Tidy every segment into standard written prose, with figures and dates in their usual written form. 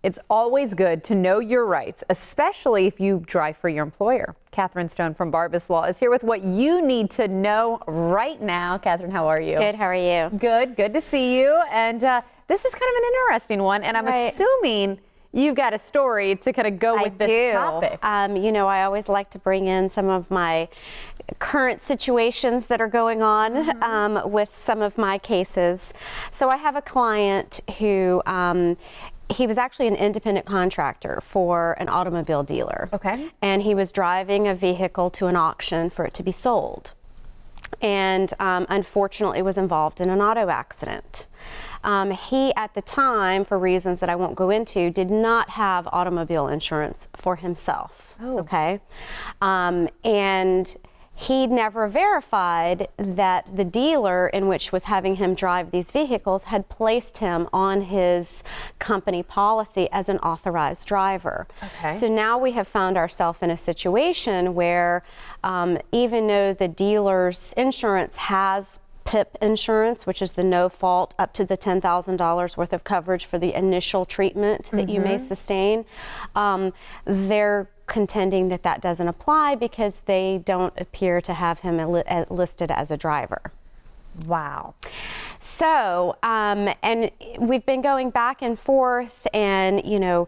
It's always good to know your rights, especially if you drive for your employer. Catherine Stone from Barbas Law is here with what you need to know right now. Catherine, how are you? Good, how are you? Good to see you. And this is kind of an interesting one, and I'm assuming you've got a story to kind of go with this topic. You know, I always like to bring in some of my current situations that are going on with some of my cases. So I have a client who he was actually an independent contractor for an automobile dealer. Okay. And he was driving a vehicle to an auction for it to be sold. And unfortunately was involved in an auto accident. He, at the time, for reasons that I won't go into, did not have automobile insurance for himself. Oh. Okay. And he never verified that the dealer in which was having him drive these vehicles had placed him on his company policy as an authorized driver. Okay. So now we have found ourselves in a situation where even though the dealer's insurance has PIP insurance, which is the no fault up to the $10,000 worth of coverage for the initial treatment that you may sustain, they're contending that that doesn't apply because they don't appear to have him listed as a driver. Wow. So, and we've been going back and forth and, you know,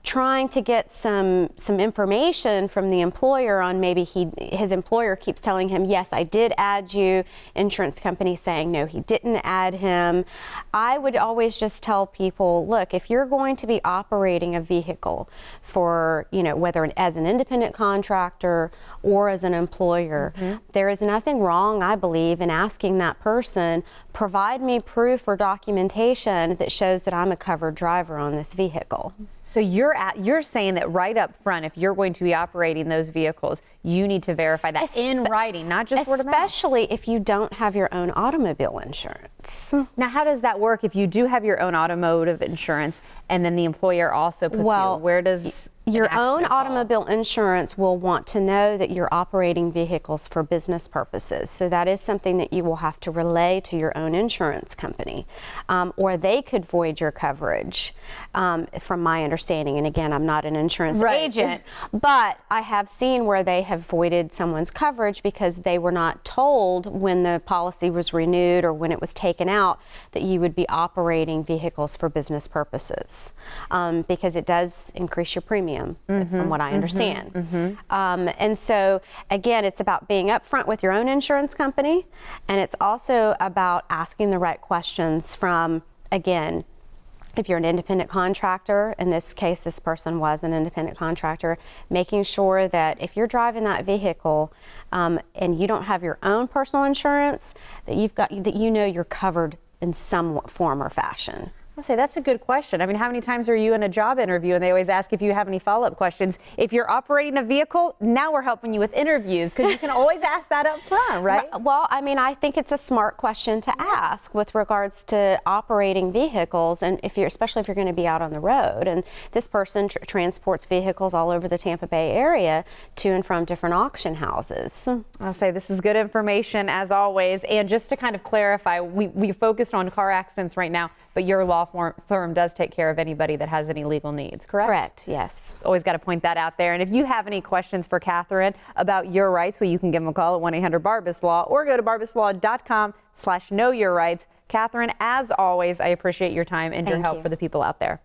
trying to get some information from the employer on maybe his employer keeps telling him, yes, I did add you. Insurance company saying, no, he didn't add him. I would always just tell people, look, if you're going to be operating a vehicle for, you know, whether as an independent contractor or as an employer, there is nothing wrong, I believe, in asking that person, provide me proof or documentation that shows that I'm a covered driver on this vehicle. So you're saying that right up front, if you're going to be operating those vehicles, you need to verify that in writing, not just word of mouth. Especially if you don't have your own automobile insurance. Now, how does that work if you do have your own automotive insurance and then the employer also puts you? Where does your own automobile insurance will want to know that you're operating vehicles for business purposes. So that is something that you will have to relay to your own insurance company. Or they could void your coverage, from my understanding. And again, I'm not an insurance agent, but I have seen where they have voided someone's coverage because they were not told when the policy was renewed or when it was taken out that you would be operating vehicles for business purposes, because it does increase your premium. From what I understand. And so, again, it's about being upfront with your own insurance company, and it's also about asking the right questions from, again, if you're an independent contractor, in this case, this person was an independent contractor, making sure that if you're driving that vehicle and you don't have your own personal insurance, that you know you're covered in some form or fashion. I'll say that's a good question. I mean, how many times are you in a job interview and they always ask if you have any follow-up questions? If you're operating a vehicle, now we're helping you with interviews because you can always ask that up front, right? Well, I mean, I think it's a smart question to ask with regards to operating vehicles, and especially if you're going to be out on the road. And this person transports vehicles all over the Tampa Bay area to and from different auction houses. I'll say this is good information as always. And just to kind of clarify, we focused on car accidents right now, but your law firm does take care of anybody that has any legal needs, correct? Correct, yes. Always got to point that out there. And if you have any questions for Catherine about your rights, well, you can give them a call at 1-800-BARBAS-LAW or go to barbaslaw.com/knowyourrights. Catherine, as always, I appreciate your time and your help for the people out there.